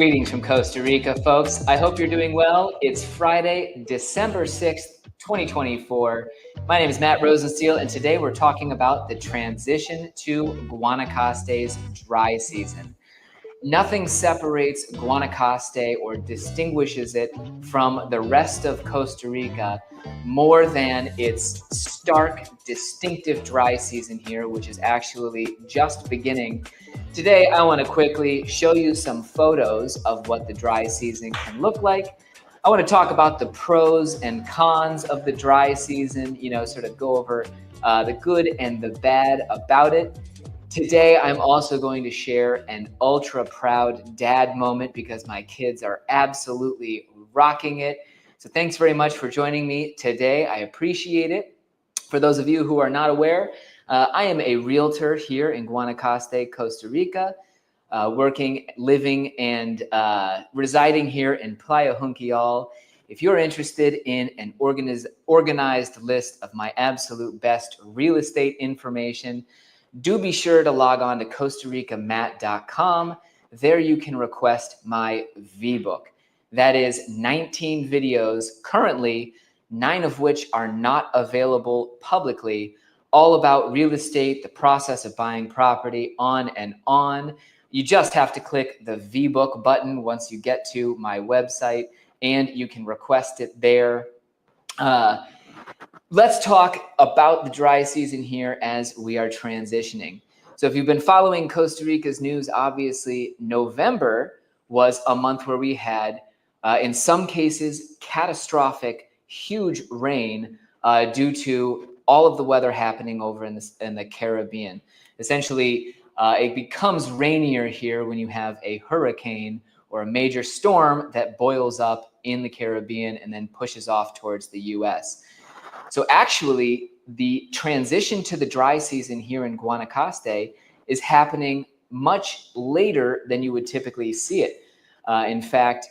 Greetings from Costa Rica, folks. I hope you're doing well. It's Friday, December 6th, 2024. My name is Matt Rosensteel, and today we're talking about the transition to Guanacaste's dry season. Nothing separates Guanacaste or distinguishes it from the rest of Costa Rica more than its stark, distinctive dry season here, which is actually just beginning. Today, I want to quickly show you some photos of what the dry season can look like. I want to talk about the pros and cons of the dry season, sort of go over the good and the bad about it. Today, I'm also going to share an ultra proud dad moment because my kids are absolutely rocking it. So thanks very much for joining me today. I appreciate it. For those of you who are not aware, I am a realtor here in Guanacaste, Costa Rica, working, living, and residing here in Playa Junquial. If you're interested in an organized list of my absolute best real estate information, do be sure to log on to CostaRicaMatt.com. There you can request my V-book. That is 19 videos, currently 9 of which are not available publicly, all about real estate, the process of buying property, on and on. You just have to click the V-book button once you get to my website, and you can request it there. Let's talk about the dry season here as we are transitioning. So if you've been following Costa Rica's news, obviously November was a month where we had, in some cases, catastrophic, huge rain due to all of the weather happening over in the Caribbean. Essentially, it becomes rainier here when you have a hurricane or a major storm that boils up in the Caribbean and then pushes off towards the U.S. So actually, the transition to the dry season here in Guanacaste is happening much later than you would typically see it. In fact,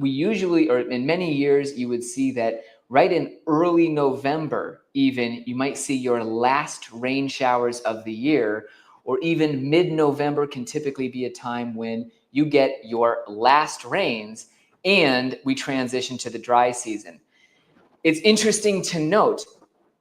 we usually, or in many years, you would see that right in early November, even, you might see your last rain showers of the year, or even mid-November can typically be a time when you get your last rains and we transition to the dry season. It's interesting to note,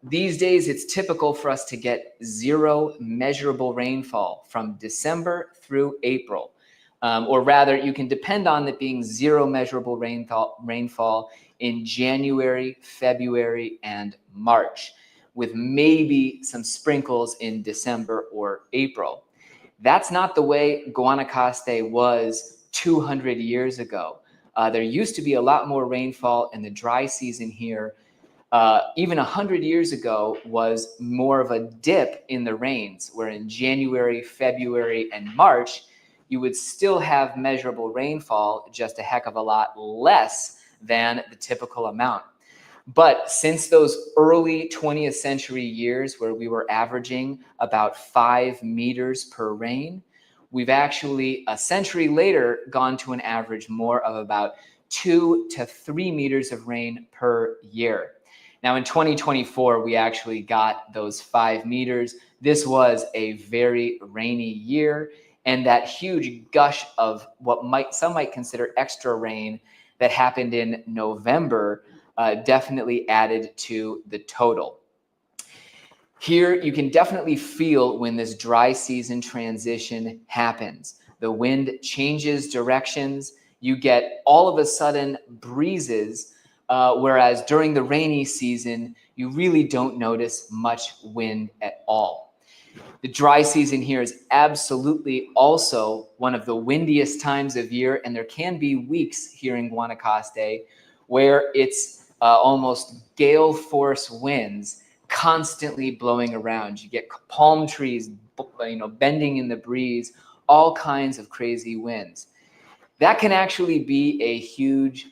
these days it's typical for us to get 0 measurable rainfall from December through April. Or rather, you can depend on it being 0 measurable rainfall in January, February, and March, with maybe some sprinkles in December or April. That's not the way Guanacaste was 200 years ago. There used to be a lot more rainfall, and the dry season here, even 100 years ago, was more of a dip in the rains, where in January, February, and March, you would still have measurable rainfall, just a heck of a lot less than the typical amount. But since those early 20th century years where we were averaging about 5 meters per rain, we've actually, a century later, gone to an average more of about 2 to 3 meters of rain per year. Now in 2024, we actually got those 5 meters. This was a very rainy year, and that huge gush of what some might consider extra rain that happened in November definitely added to the total. Here, you can definitely feel when this dry season transition happens. The wind changes directions. You get all of a sudden breezes, whereas during the rainy season, you really don't notice much wind at all. The dry season here is absolutely also one of the windiest times of year, and there can be weeks here in Guanacaste where it's almost gale force winds constantly blowing around. You get palm trees, bending in the breeze, all kinds of crazy winds. That can actually be a huge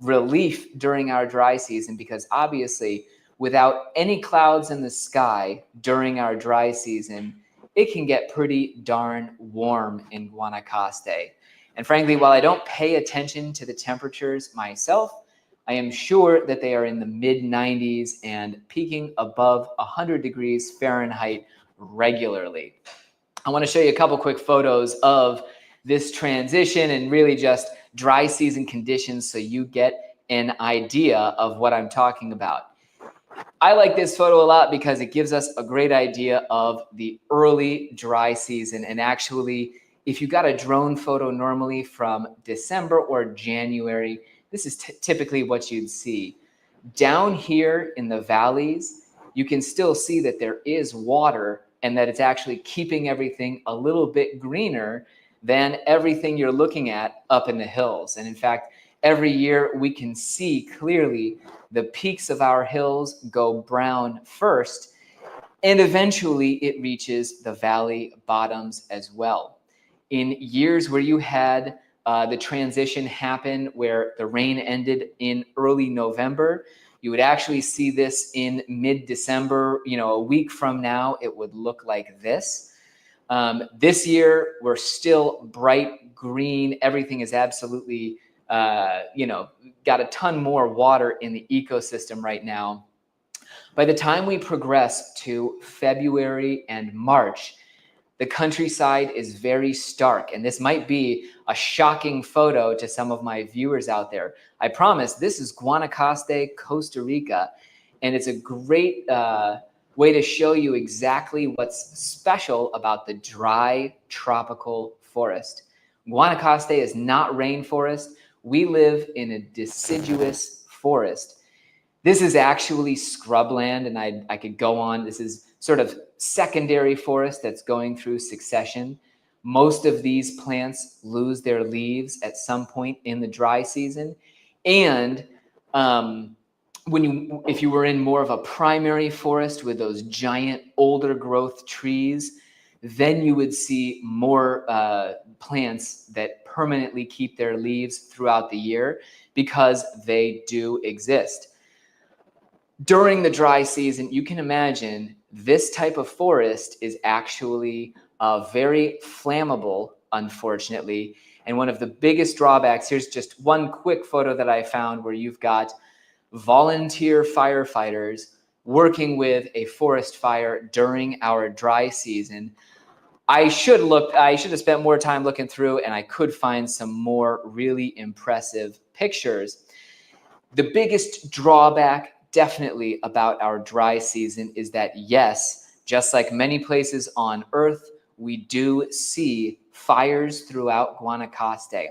relief during our dry season, because obviously without any clouds in the sky during our dry season, it can get pretty darn warm in Guanacaste. And frankly, while I don't pay attention to the temperatures myself, I am sure that they are in the mid-90s and peaking above 100 degrees Fahrenheit regularly. I want to show you a couple quick photos of this transition and really just dry season conditions so you get an idea of what I'm talking about. I like this photo a lot because it gives us a great idea of the early dry season. And actually, if you got a drone photo normally from December or January, this is typically what you'd see. Down here in the valleys, you can still see that there is water and that it's actually keeping everything a little bit greener than everything you're looking at up in the hills. And in fact, every year we can see clearly the peaks of our hills go brown first, and eventually it reaches the valley bottoms as well. In years where you had the transition happen where the rain ended in early November, you would actually see this in mid-December. A week from now, it would look like this. This year, we're still bright green. Everything is absolutely, got a ton more water in the ecosystem right now. By the time we progress to February and March, the countryside is very stark, and this might be a shocking photo to some of my viewers out there. I promise this is Guanacaste, Costa Rica, and it's a great way to show you exactly what's special about the dry tropical forest. Guanacaste is not rainforest. We live in a deciduous forest. This is actually scrubland, and I could go on. This is sort of secondary forest that's going through succession. Most of these plants lose their leaves at some point in the dry season. And if you were in more of a primary forest with those giant older growth trees, then you would see more plants that permanently keep their leaves throughout the year because they do exist. During the dry season, you can imagine this type of forest is actually very flammable, unfortunately. And one of the biggest drawbacks, here's just one quick photo that I found where you've got volunteer firefighters working with a forest fire during our dry season. I should have spent more time looking through, and I could find some more really impressive pictures. The biggest drawback definitely about our dry season is that, yes, just like many places on Earth, we do see fires throughout Guanacaste.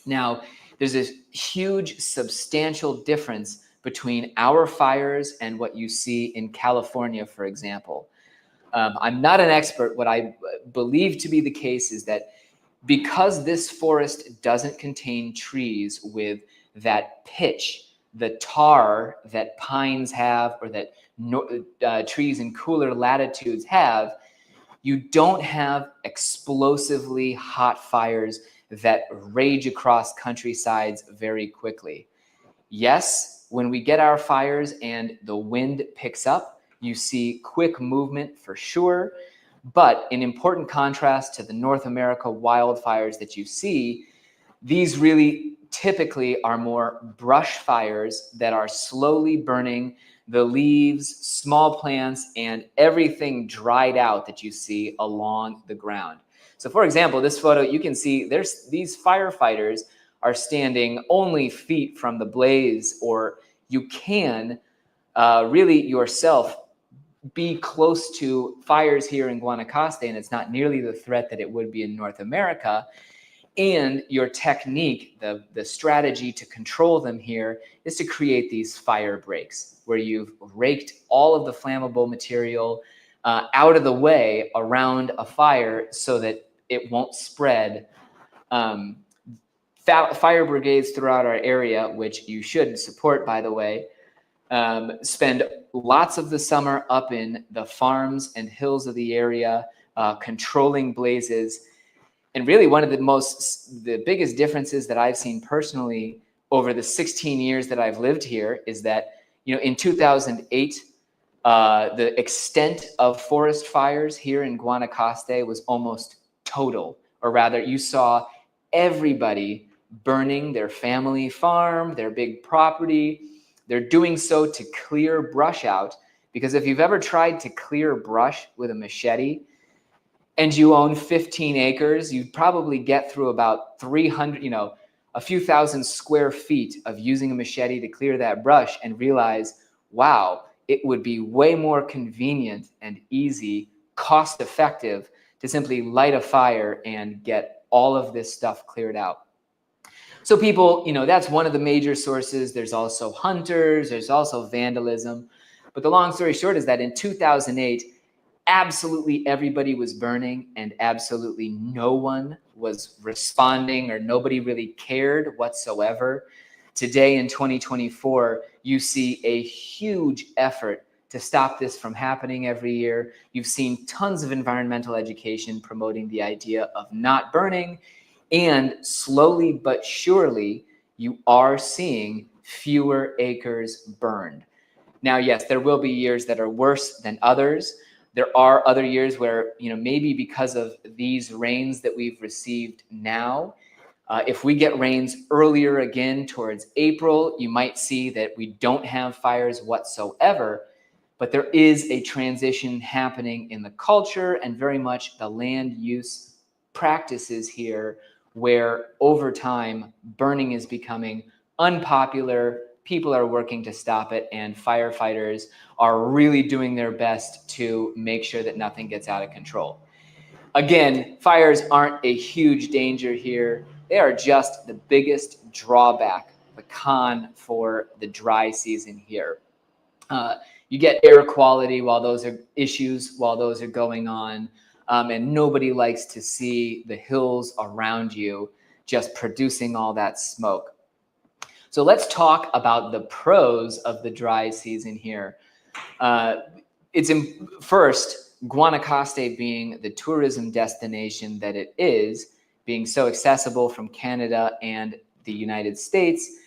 Now, there's this huge, substantial difference between our fires and what you see in California, for example. I'm not an expert. What I believe to be the case is that because this forest doesn't contain trees with that pitch, the tar that pines have, or that trees in cooler latitudes have, you don't have explosively hot fires that rage across countrysides very quickly. Yes, when we get our fires and the wind picks up, you see quick movement for sure. But in important contrast to the North America wildfires that you see, these really typically are more brush fires that are slowly burning the leaves, small plants, and everything dried out that you see along the ground. So for example, this photo, you can see these firefighters are standing only feet from the blaze, or you can really yourself be close to fires here in Guanacaste, and it's not nearly the threat that it would be in North America. And your technique, the strategy to control them here, is to create these fire breaks where you've raked all of the flammable material out of the way around a fire so that it won't spread. Fire brigades throughout our area, which you should support, by the way, spend lots of the summer up in the farms and hills of the area, controlling blazes. And really one of the biggest differences that I've seen personally over the 16 years that I've lived here is that, in 2008, the extent of forest fires here in Guanacaste was almost total, or rather you saw everybody burning their family farm, their big property. They're doing so to clear brush out, because if you've ever tried to clear brush with a machete, and you own 15 acres, you'd probably get through about 300, a few thousand square feet of using a machete to clear that brush and realize, wow, it would be way more convenient and easy, cost effective to simply light a fire and get all of this stuff cleared out. So people, that's one of the major sources. There's also hunters, there's also vandalism. But the long story short is that in 2008, absolutely everybody was burning and absolutely no one was responding, or nobody really cared whatsoever. Today in 2024, you see a huge effort to stop this from happening every year. You've seen tons of environmental education promoting the idea of not burning, and slowly but surely, you are seeing fewer acres burned. Now, yes, there will be years that are worse than others. There are other years where, maybe because of these rains that we've received now, if we get rains earlier again towards April, you might see that we don't have fires whatsoever. But there is a transition happening in the culture and very much the land use practices here, where over time, burning is becoming unpopular. People are working to stop it, and firefighters are really doing their best to make sure that nothing gets out of control. Again, fires aren't a huge danger here. They are just the biggest drawback, the con for the dry season here. You get air quality while those are issues, while those are going on. And nobody likes to see the hills around you just producing all that smoke. So let's talk about the pros of the dry season here. First, Guanacaste being the tourism destination that it is, being so accessible from Canada and the United States.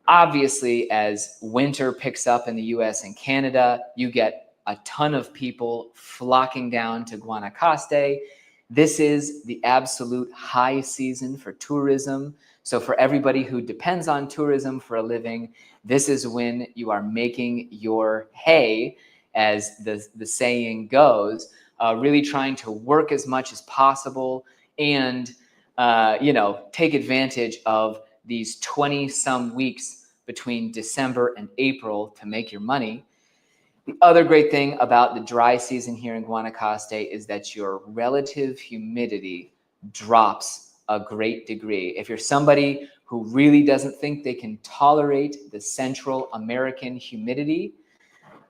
Obviously, as winter picks up in the US and Canada, you get a ton of people flocking down to Guanacaste. This is the absolute high season for tourism. So for everybody who depends on tourism for a living, this is when you are making your hay, as the saying goes, really trying to work as much as possible and, take advantage of these 20-some weeks between December and April to make your money. The other great thing about the dry season here in Guanacaste is that your relative humidity drops a great degree. If you're somebody who really doesn't think they can tolerate the Central American humidity,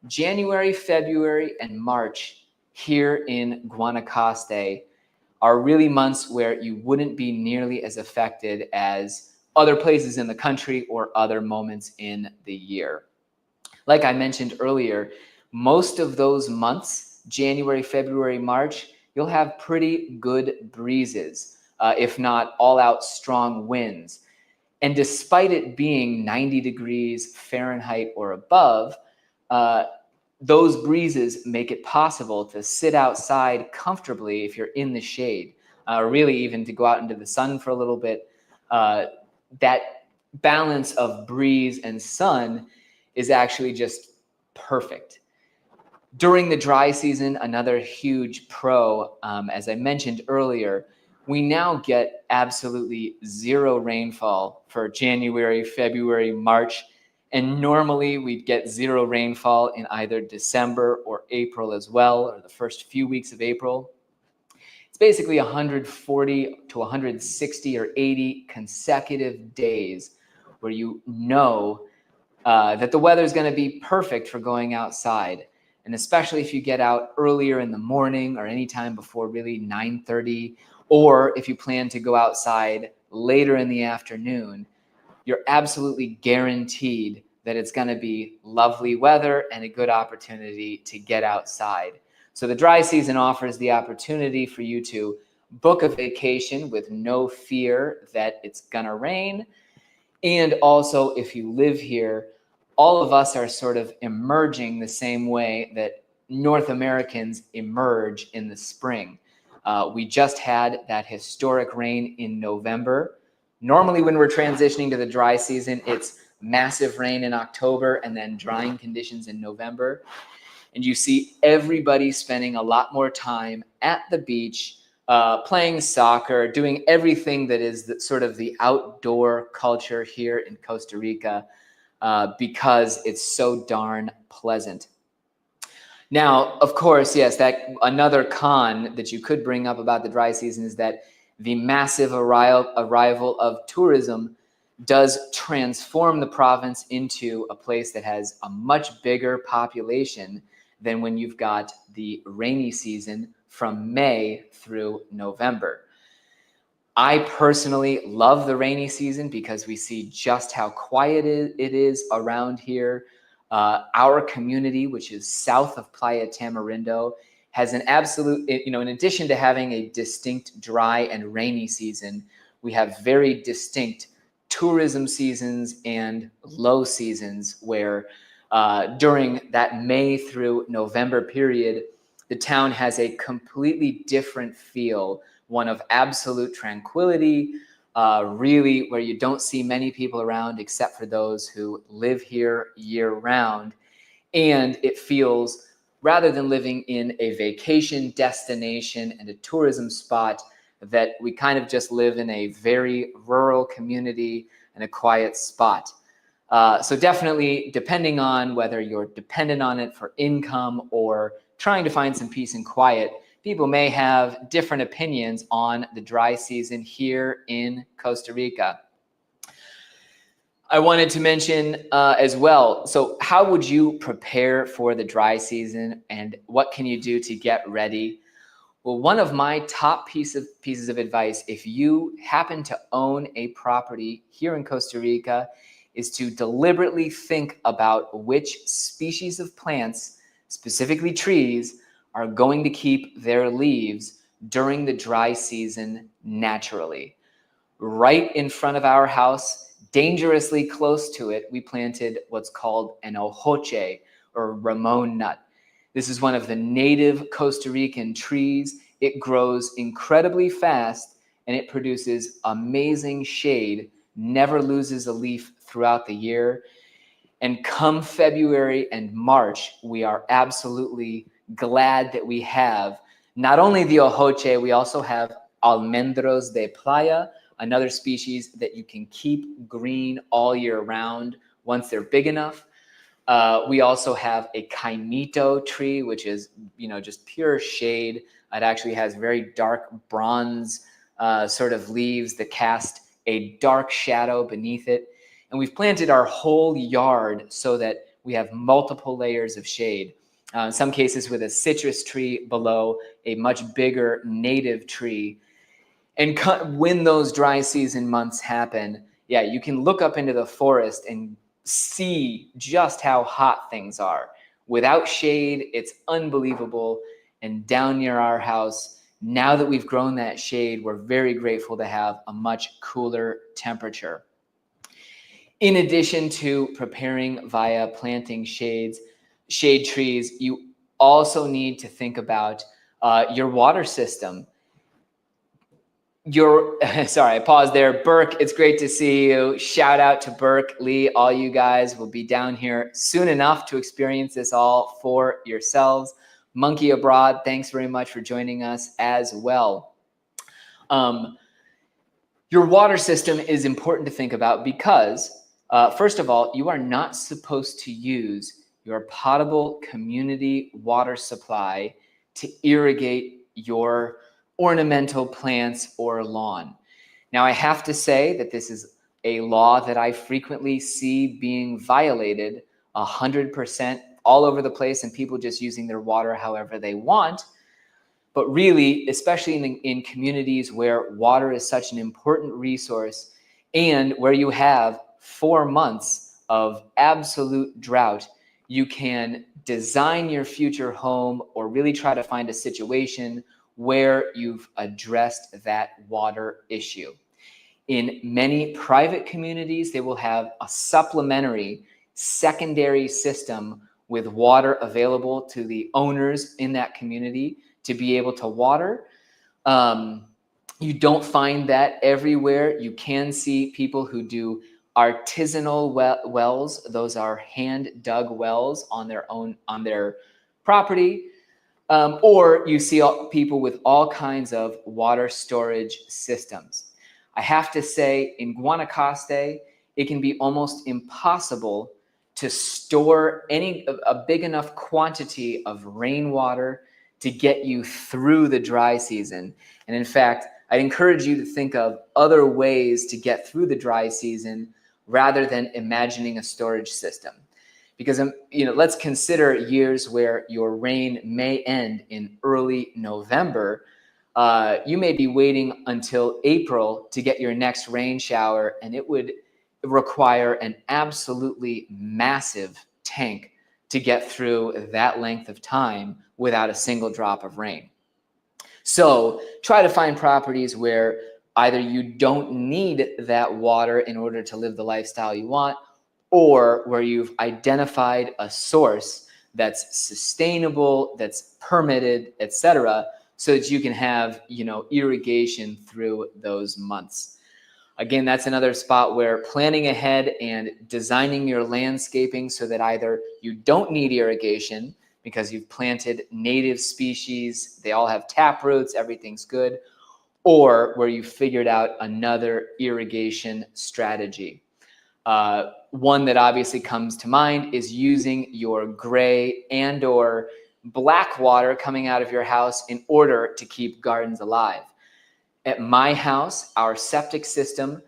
January, February, and March here in Guanacaste are really months where you wouldn't be nearly as affected as other places in the country or other moments in the year. Like I mentioned earlier, most of those months, January, February, March, you'll have pretty good breezes, if not all-out strong winds. And despite it being 90 degrees Fahrenheit or above, those breezes make it possible to sit outside comfortably if you're in the shade, really even to go out into the sun for a little bit. That balance of breeze and sun is actually just perfect. During the dry season, another huge pro, as I mentioned earlier, we now get absolutely zero rainfall for January, February, March, and normally we'd get zero rainfall in either December or April as well, or the first few weeks of April. It's basically 140 to 160 or 80 consecutive days where you know that the weather is going to be perfect for going outside. And especially if you get out earlier in the morning or anytime before really 9:30, or if you plan to go outside later in the afternoon, you're absolutely guaranteed that it's going to be lovely weather and a good opportunity to get outside. So the dry season offers the opportunity for you to book a vacation with no fear that it's going to rain. And also, if you live here, all of us are sort of emerging the same way that North Americans emerge in the spring. We just had that historic rain in November. Normally, when we're transitioning to the dry season, it's massive rain in October and then drying conditions in November. and you see everybody spending a lot more time at the beach, playing soccer, doing everything that is sort of the outdoor culture here in Costa Rica, because it's so darn pleasant. Now, of course, yes, that another con that you could bring up about the dry season is that the massive arrival of tourism does transform the province into a place that has a much bigger population than when you've got the rainy season from May through November. I personally love the rainy season because we see just how quiet it is around here. Our community, which is south of Playa Tamarindo, has an absolute, in addition to having a distinct dry and rainy season, we have very distinct tourism seasons and low seasons where during that May through November period, the town has a completely different feel, one of absolute tranquility, really where you don't see many people around except for those who live here year round. And it feels, rather than living in a vacation destination and a tourism spot, that we kind of just live in a very rural community and a quiet spot. So definitely, depending on whether you're dependent on it for income or trying to find some peace and quiet, people may have different opinions on the dry season here in Costa Rica. I wanted to mention as well, so how would you prepare for the dry season and what can you do to get ready? Well, one of my top pieces of advice, if you happen to own a property here in Costa Rica, is to deliberately think about which species of plants, specifically trees, are going to keep their leaves during the dry season naturally. Right in front of our house, dangerously close to it, we planted what's called an ojoche, or Ramon nut. This is one of the native Costa Rican trees. It grows incredibly fast and it produces amazing shade, never loses a leaf throughout the year. And come February and March, we are absolutely glad that we have not only the ojoche, we also have almendros de playa, another species that you can keep green all year round once they're big enough. We also have a caimito tree, which is, just pure shade. It actually has very dark bronze sort of leaves that cast a dark shadow beneath it. And we've planted our whole yard so that we have multiple layers of shade. In some cases with a citrus tree below a much bigger native tree. And when those dry season months happen, yeah, you can look up into the forest and see just how hot things are. Without shade, it's unbelievable. And down near our house, now that we've grown that shade, we're very grateful to have a much cooler temperature. In addition to preparing via planting shade trees, you also need to think about your water system. Sorry, I paused there. Burke, it's great to see you. Shout out to Burke, Lee, all you guys will be down here soon enough to experience this all for yourselves. Monkey Abroad, thanks very much for joining us as well. Your water system is important to think about because, first of all, you are not supposed to use your potable community water supply to irrigate your ornamental plants or lawn. Now, I have to say that this is a law that I frequently see being violated 100% all over the place and people just using their water however they want. But really, especially in communities where water is such an important resource and where you have 4 months of absolute drought, you can design your future home or really try to find a situation where you've addressed that water issue. In many private communities, they will have a supplementary secondary system with water available to the owners in that community to be able to water. You don't find that everywhere. You can see people who do artisanal wells. Those are hand dug wells on their property, or you see people with all kinds of water storage systems. I have to say, in Guanacaste, it can be almost impossible to store a big enough quantity of rainwater to get you through the dry season. And in fact, I'd encourage you to think of other ways to get through the dry season rather than imagining a storage system. Because let's consider years where your rain may end in early November. You may be waiting until April to get your next rain shower, and it would require an absolutely massive tank to get through that length of time without a single drop of rain. So try to find properties where either you don't need that water in order to live the lifestyle you want, or where you've identified a source that's sustainable, that's permitted, etc., so that you can have, irrigation through those months. Again, that's another spot where planning ahead and designing your landscaping so that either you don't need irrigation because you've planted native species, they all have tap roots, everything's good, or where you figured out another irrigation strategy. One that obviously comes to mind is using your gray and or black water coming out of your house in order to keep gardens alive. At my house, our septic system,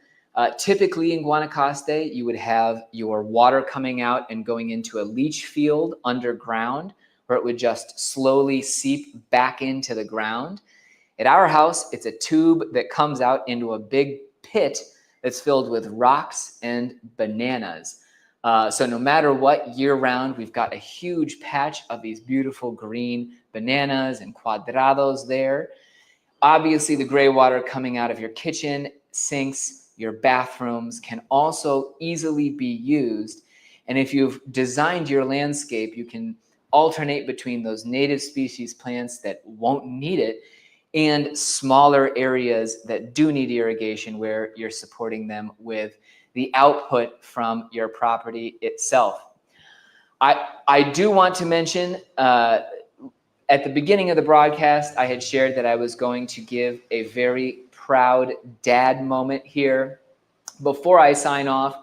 typically in Guanacaste, you would have your water coming out and going into a leach field underground where it would just slowly seep back into the ground. At our house, it's a tube that comes out into a big pit that's filled with rocks and bananas. So no matter what, year-round, we've got a huge patch of these beautiful green bananas and cuadrados there. Obviously, the gray water coming out of your kitchen, sinks, your bathrooms can also easily be used. And if you've designed your landscape, you can alternate between those native species plants that won't need it and smaller areas that do need irrigation where you're supporting them with the output from your property itself. I do want to mention, at the beginning of the broadcast, I had shared that I was going to give a very proud dad moment here. Before I sign off,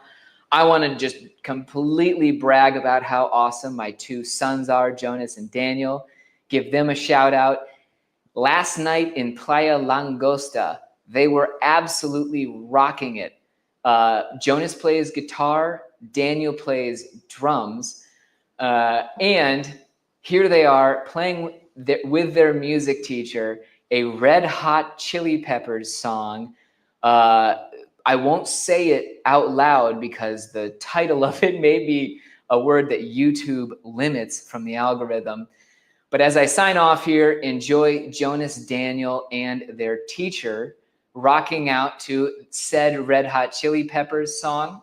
I want to just completely brag about how awesome my two sons are, Jonas and Daniel. Give them a shout out. Last night in Playa Langosta, they were absolutely rocking it. Jonas plays guitar, Daniel plays drums, and here they are playing with their music teacher a Red Hot Chili Peppers song. I won't say it out loud because the title of it may be a word that YouTube limits from the algorithm. But as I sign off here, enjoy Jonas, Daniel, and their teacher rocking out to said Red Hot Chili Peppers song.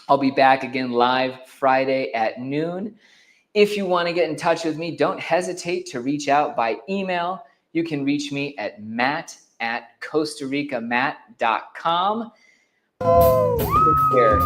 I'll be back again live Friday at noon. If you want to get in touch with me, don't hesitate to reach out by email. You can reach me at matt@costaricamatt.com. Take care.